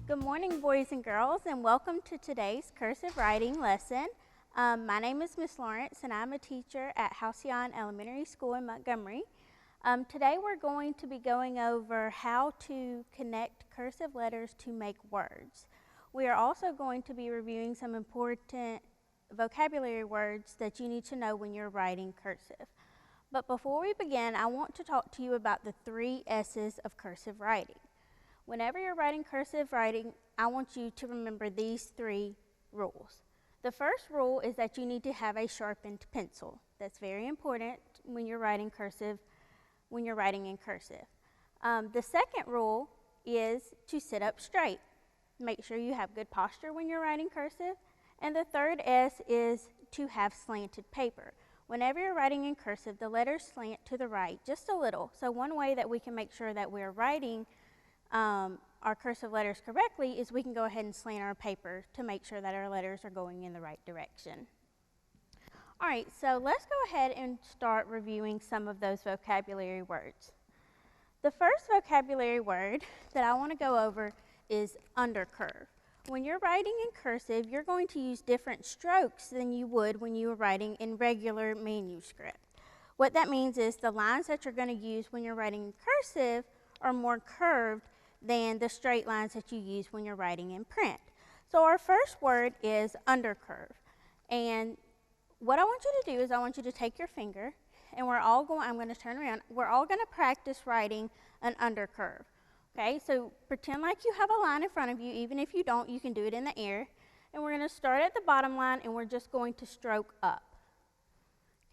Good morning, boys and girls, and welcome to today's cursive writing lesson. My name is Miss Lawrence, and I'm a teacher at Halcyon Elementary School in Montgomery. Today we're going to be going over how to connect cursive letters to make words. We are also going to be reviewing some important vocabulary words that you need to know when you're writing cursive. But before we begin, I want to talk to you about the 3 S's of cursive writing. Whenever you're writing cursive writing, I want you to remember these 3 rules. The first rule is that you need to have a sharpened pencil. That's very important when you're writing cursive, when you're writing in cursive. The second rule is to sit up straight. Make sure you have good posture when you're writing cursive. And the third S is to have slanted paper. Whenever you're writing in cursive, the letters slant to the right just a little. So one way that we can make sure that we're writing our cursive letters correctly is we can go ahead and slant our paper to make sure that our letters are going in the right direction. All right, so let's go ahead and start reviewing some of those vocabulary words. The first vocabulary word that I want to go over is undercurve. When you're writing in cursive, you're going to use different strokes than you would when you were writing in regular manuscript. What that means is the lines that you're going to use when you're writing in cursive are more curved than the straight lines that you use when you're writing in print. So our first word is undercurve. And what I want you to do is I want you to take your finger and I'm going to turn around, we're all going to practice writing an undercurve. Okay, so pretend like you have a line in front of you. Even if you don't, you can do it in the air. And we're going to start at the bottom line and we're just going to stroke up.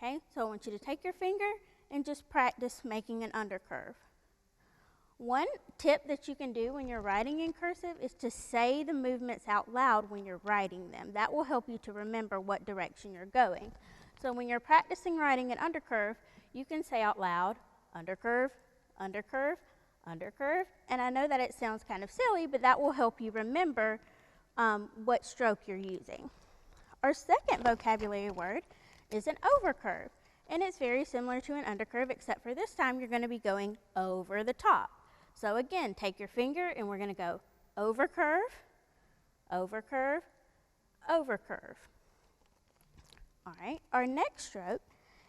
Okay, so I want you to take your finger and just practice making an undercurve. One tip that you can do when you're writing in cursive is to say the movements out loud when you're writing them. That will help you to remember what direction you're going. So when you're practicing writing an undercurve, you can say out loud, undercurve, undercurve, undercurve. And I know that it sounds kind of silly, but that will help you remember what stroke you're using. Our second vocabulary word is an overcurve. And it's very similar to an undercurve, except for this time you're going to be going over the top. So again, take your finger and we're going to go overcurve, overcurve, overcurve. All right, our next stroke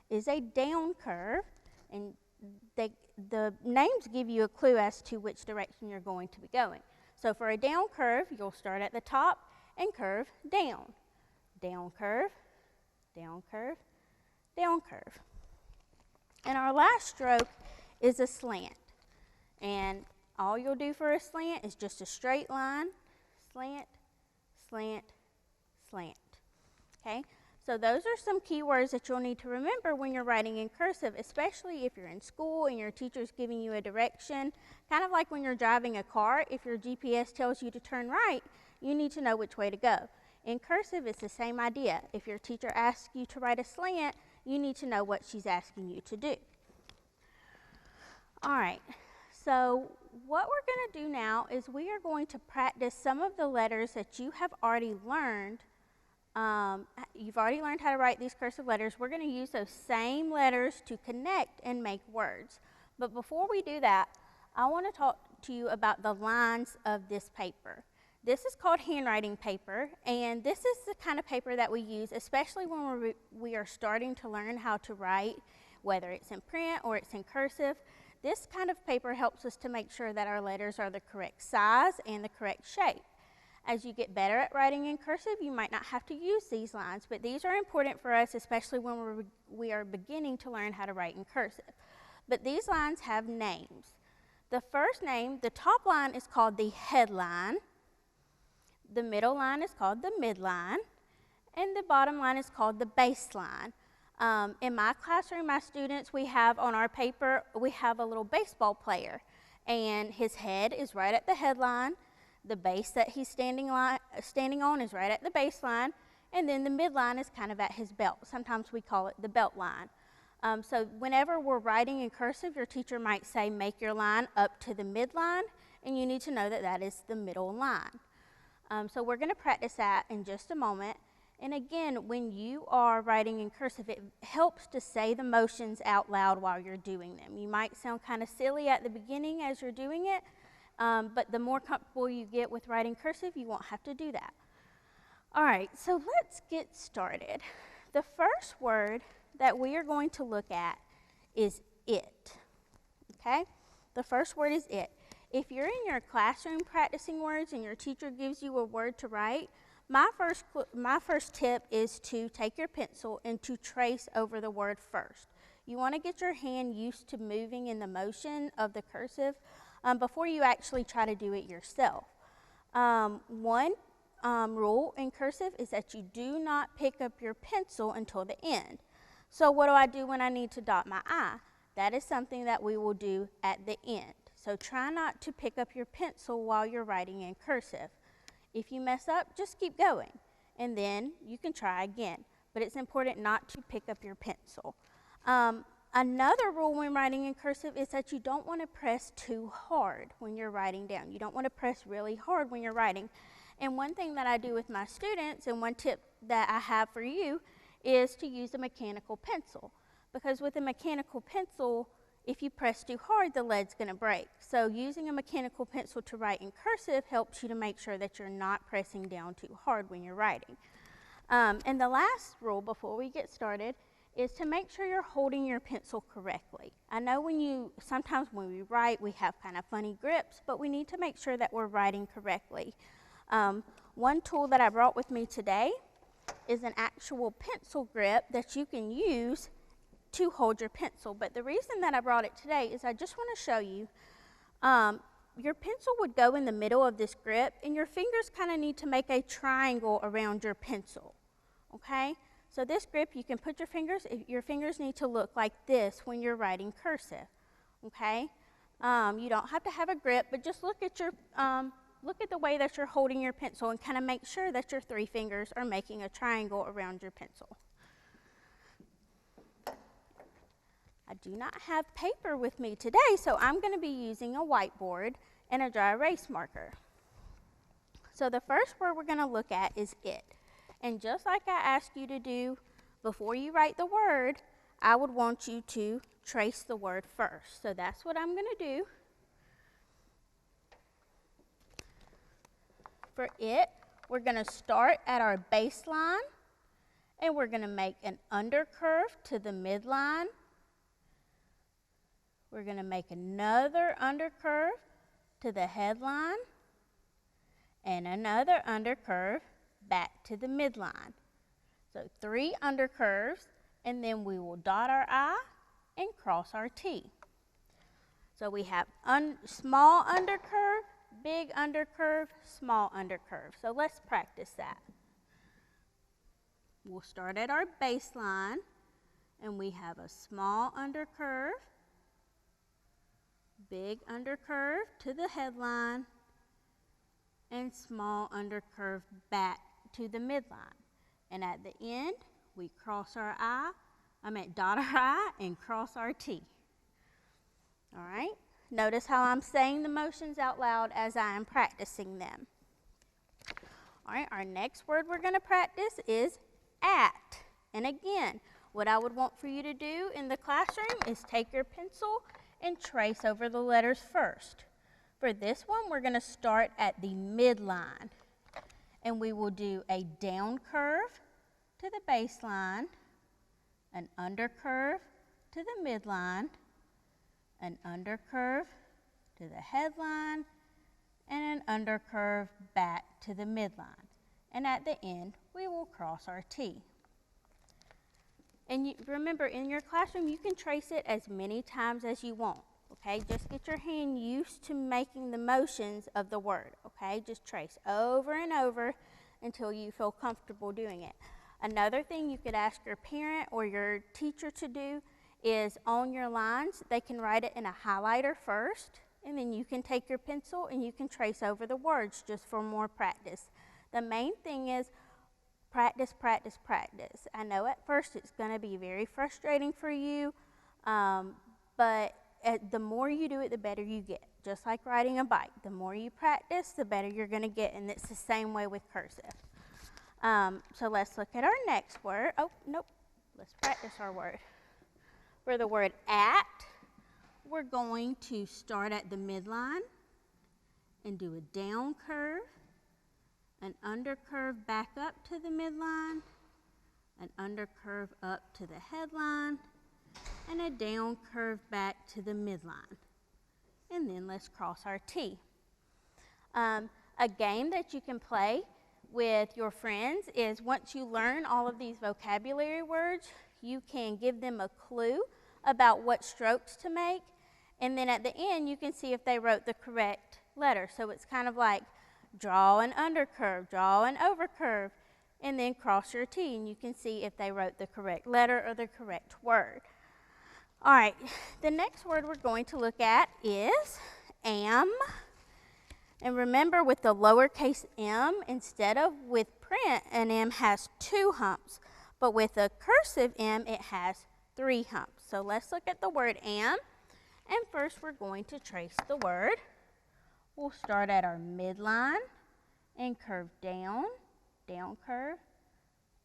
is a down curve, and the names give you a clue as to which direction you're going to be going. So for a down curve, you'll start at the top and curve down. Down curve, down curve, down curve. And our last stroke is a slant. And all you'll do for a slant is just a straight line, slant, slant, slant. Okay? So those are some key words that you'll need to remember when you're writing in cursive, especially if you're in school and your teacher's giving you a direction. Kind of like when you're driving a car, if your GPS tells you to turn right, you need to know which way to go. In cursive, it's the same idea. If your teacher asks you to write a slant, you need to know what she's asking you to do. All right. So what we're going to do now is we are going to practice some of the letters that you have already learned. You've already learned how to write these cursive letters. We're going to use those same letters to connect and make words. But before we do that, I want to talk to you about the lines of this paper. This is called handwriting paper, and this is the kind of paper that we use, especially when we are starting to learn how to write, whether it's in print or it's in cursive. This kind of paper helps us to make sure that our letters are the correct size and the correct shape. As you get better at writing in cursive, you might not have to use these lines, but these are important for us, especially when we are beginning to learn how to write in cursive. But these lines have names. The first name, the top line is called the headline, the middle line is called the midline, and the bottom line is called the baseline. In my classroom, my students, we have on our paper, we have a little baseball player, and his head is right at the headline, the base that he's standing on is right at the baseline, and then the midline is kind of at his belt. Sometimes we call it the belt line. So whenever we're writing in cursive, your teacher might say, make your line up to the midline, and you need to know that that is the middle line. So we're going to practice that in just a moment. And again, when you are writing in cursive, it helps to say the motions out loud while you're doing them. You might sound kind of silly at the beginning as you're doing it, but the more comfortable you get with writing cursive, you won't have to do that. All right, so let's get started. The first word that we are going to look at is it, okay? The first word is it. If you're in your classroom practicing words and your teacher gives you a word to write, my first tip is to take your pencil and to trace over the word first. You want to get your hand used to moving in the motion of the cursive before you actually try to do it yourself. One rule in cursive is that you do not pick up your pencil until the end. So what do I do when I need to dot my I? That is something that we will do at the end. So try not to pick up your pencil while you're writing in cursive. If you mess up, just keep going, and then you can try again. But it's important not to pick up your pencil. Another rule when writing in cursive is that you don't want to press too hard when you're writing down. You don't want to press really hard when you're writing. And one thing that I do with my students, and one tip that I have for you, is to use a mechanical pencil. Because with a mechanical pencil, if you press too hard, the lead's going to break. So using a mechanical pencil to write in cursive helps you to make sure that you're not pressing down too hard when you're writing. And the last rule before we get started is to make sure you're holding your pencil correctly. I know sometimes when we write, we have kind of funny grips, but we need to make sure that we're writing correctly. One tool that I brought with me today is an actual pencil grip that you can use to hold your pencil. But the reason that I brought it today is I just want to show you, your pencil would go in the middle of this grip, and your fingers kind of need to make a triangle around your pencil, okay? So this grip, you can put your fingers need to look like this when you're writing cursive, okay? You don't have to have a grip, but just look at the way that you're holding your pencil and kind of make sure that your three fingers are making a triangle around your pencil. I do not have paper with me today, so I'm going to be using a whiteboard and a dry erase marker. So the first word we're going to look at is it. And just like I asked you to do before you write the word, I would want you to trace the word first. So that's what I'm going to do. For it, we're going to start at our baseline, and we're going to make an undercurve to the midline. We're going to make another undercurve to the headline, and another undercurve back to the midline. So 3 undercurves, and then we will dot our I and cross our T. So we have small undercurve, big undercurve, small undercurve. So let's practice that. We'll start at our baseline, and we have a small undercurve, big undercurve to the headline, and small undercurve back to the midline. And at the end, we cross our dot our I and cross our T. All right? Notice how I'm saying the motions out loud as I am practicing them. All right, our next word we're going to practice is at. And again, what I would want for you to do in the classroom is take your pencil and trace over the letters first. For this one, we're going to start at the midline, and we will do a down curve to the baseline, an undercurve to the midline, an undercurve to the headline, and an undercurve back to the midline. And at the end, we will cross our T. And remember, in your classroom, you can trace it as many times as you want, okay? Just get your hand used to making the motions of the word, okay? Just trace over and over until you feel comfortable doing it. Another thing you could ask your parent or your teacher to do is on your lines, they can write it in a highlighter first, and then you can take your pencil and you can trace over the words just for more practice. The main thing is practice, practice, practice. I know at first it's going to be very frustrating for you, but the more you do it, the better you get. Just like riding a bike, the more you practice, the better you're going to get, and it's the same way with cursive. So let's look at our next word. Oh, nope. Let's practice our word. For the word at, we're going to start at the midline, and do a down curve, an under curve back up to the midline, an under curve up to the headline, and a down curve back to the midline. And then let's cross our T. A game that you can play with your friends is once you learn all of these vocabulary words, you can give them a clue about what strokes to make, and then at the end you can see if they wrote the correct letter. So it's kind of like draw an under curve, draw an over curve, and then cross your T, and you can see if they wrote the correct letter or the correct word. All right, the next word we're going to look at is am. And remember, with the lowercase m, instead of with print, an M has 2 humps. But with a cursive M, it has 3 humps. So let's look at the word am. And first, we're going to trace the word. We'll start at our midline and curve down, down curve,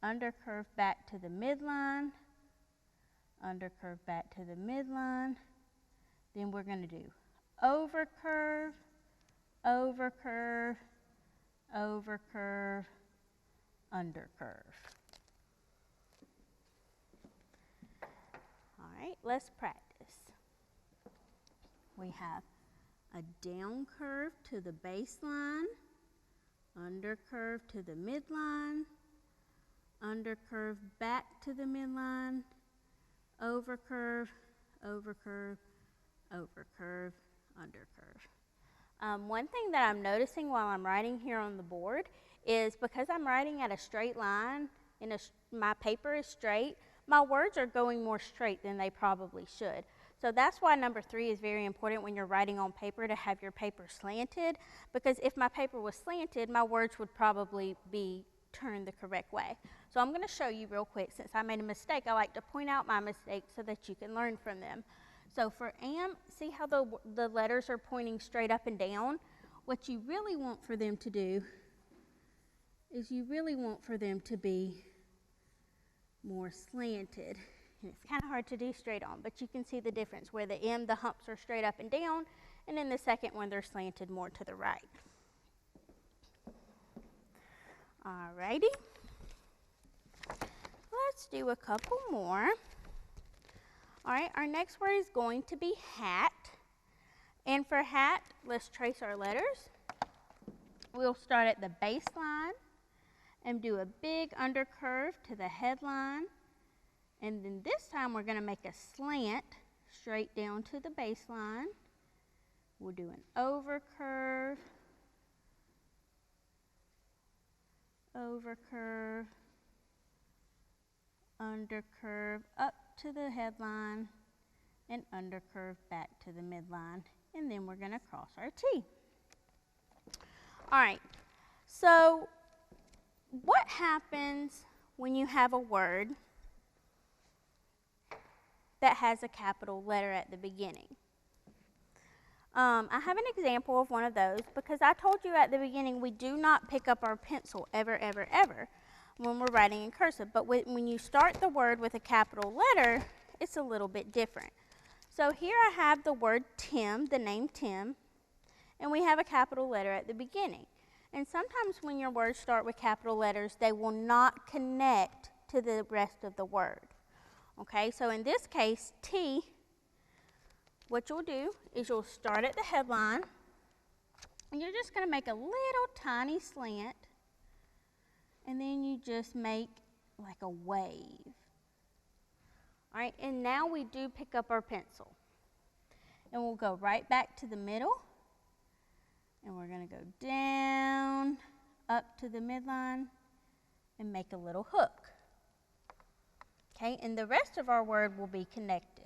under curve back to the midline, under curve back to the midline. Then we're going to do over curve, over curve, over curve, under curve. All right, let's practice. We have a down curve to the baseline, under curve to the midline, under curve back to the midline, over curve, over curve, over curve, under curve. One thing that I'm noticing while I'm writing here on the board is because I'm writing at a straight line and my paper is straight, my words are going more straight than they probably should. So that's why number 3 is very important when you're writing on paper, to have your paper slanted, because if my paper was slanted, my words would probably be turned the correct way. So I'm going to show you real quick. Since I made a mistake, I like to point out my mistakes so that you can learn from them. So for am, see how the letters are pointing straight up and down? What you really want for them to do is you really want for them to be more slanted. And it's kind of hard to do straight on, but you can see the difference where the M, the humps are straight up and down, and in the second one they're slanted more to the right. Alrighty. Let's do a couple more. All right, our next word is going to be hat. And for hat, let's trace our letters. We'll start at the baseline and do a big under curve to the headline. And then this time we're going to make a slant straight down to the baseline. We'll do an over curve, under curve, up to the headline, and under curve back to the midline. And then we're going to cross our T. All right, so what happens when you have a word that has a capital letter at the beginning? I have an example of one of those because I told you at the beginning we do not pick up our pencil ever, ever, ever when we're writing in cursive. But when you start the word with a capital letter, it's a little bit different. So here I have the word Tim, the name Tim, and we have a capital letter at the beginning. And sometimes when your words start with capital letters, they will not connect to the rest of the word. Okay, so in this case, T, what you'll do is you'll start at the headline, and you're just going to make a little tiny slant, and then you just make like a wave. All right, and now we do pick up our pencil. And we'll go right back to the middle, and we're going to go down, up to the midline, and make a little hook. Okay, and the rest of our word will be connected.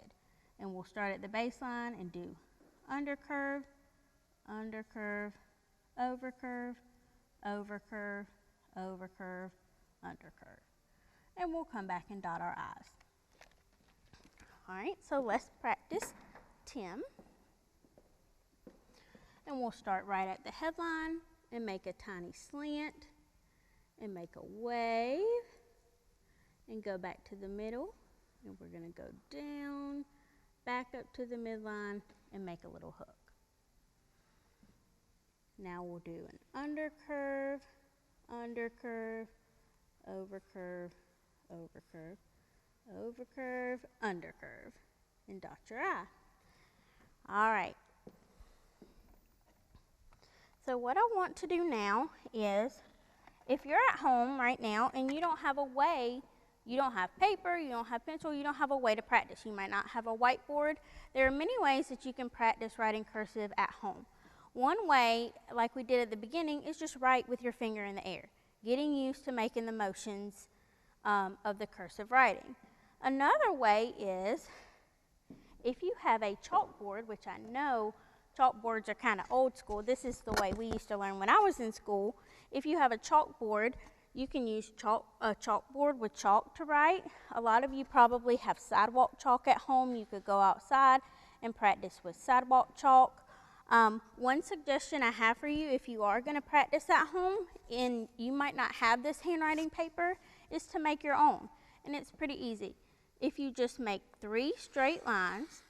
And we'll start at the baseline and do under curve, over curve, over curve, over curve, under curve. And we'll come back and dot our I's. All right, so let's practice Tim. And we'll start right at the headline and make a tiny slant and make a wave and go back to the middle. And we're going to go down, back up to the midline, and make a little hook. Now we'll do an undercurve, undercurve, overcurve, overcurve, overcurve, undercurve, and dot your I. All right. So what I want to do now is, if you're at home right now and you don't have a way, you don't have paper, you don't have pencil, you don't have a way to practice. You might not have a whiteboard. There are many ways that you can practice writing cursive at home. One way, like we did at the beginning, is just write with your finger in the air, getting used to making the motions of the cursive writing. Another way is, if you have a chalkboard, which I know chalkboards are kind of old school. This is the way we used to learn when I was in school. If you have a chalkboard, you can use a chalkboard with chalk to write. A lot of you probably have sidewalk chalk at home. You could go outside and practice with sidewalk chalk. One suggestion I have for you, if you are going to practice at home and you might not have this handwriting paper, is to make your own. And it's pretty easy. If you just make 3 straight lines,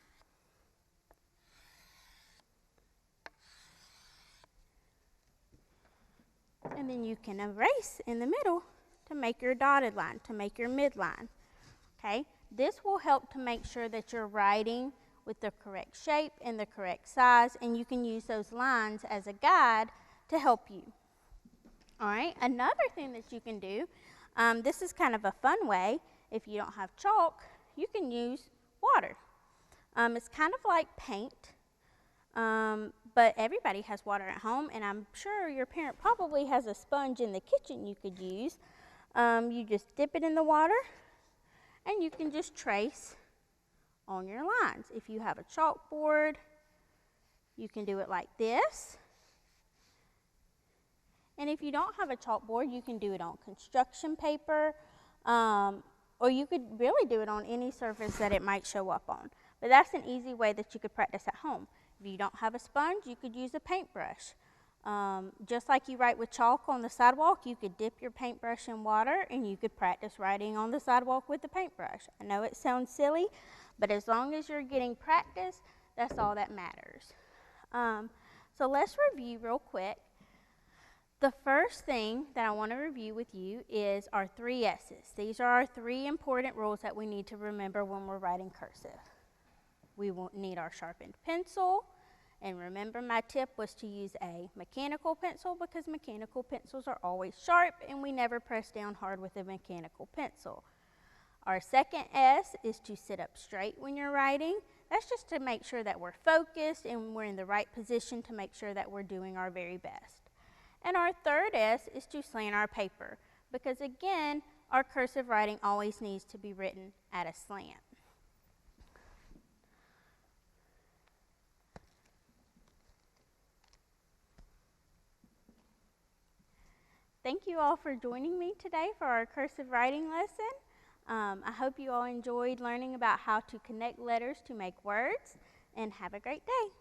and then you can erase in the middle to make your dotted line, to make your midline. Okay, this will help to make sure that you're writing with the correct shape and the correct size, and you can use those lines as a guide to help you. All right, another thing that you can do, this is kind of a fun way. If you don't have chalk, you can use water. It's kind of like paint. But everybody has water at home, and I'm sure your parent probably has a sponge in the kitchen you could use. You just dip it in the water, and you can just trace on your lines. If you have a chalkboard, you can do it like this. And if you don't have a chalkboard, you can do it on construction paper, or you could really do it on any surface that it might show up on. But that's an easy way that you could practice at home. If you don't have a sponge, you could use a paintbrush. Just like you write with chalk on the sidewalk, you could dip your paintbrush in water and you could practice writing on the sidewalk with the paintbrush. I know it sounds silly, but as long as you're getting practice, that's all that matters. So let's review real quick. The first thing that I want to review with you is our 3 S's. These are our 3 important rules that we need to remember when we're writing cursive. We will need our sharpened pencil, and remember my tip was to use a mechanical pencil because mechanical pencils are always sharp and we never press down hard with a mechanical pencil. Our second S is to sit up straight when you're writing. That's just to make sure that we're focused and we're in the right position to make sure that we're doing our very best. And our third S is to slant our paper because again, our cursive writing always needs to be written at a slant. Thank you all for joining me today for our cursive writing lesson. I hope you all enjoyed learning about how to connect letters to make words, and have a great day.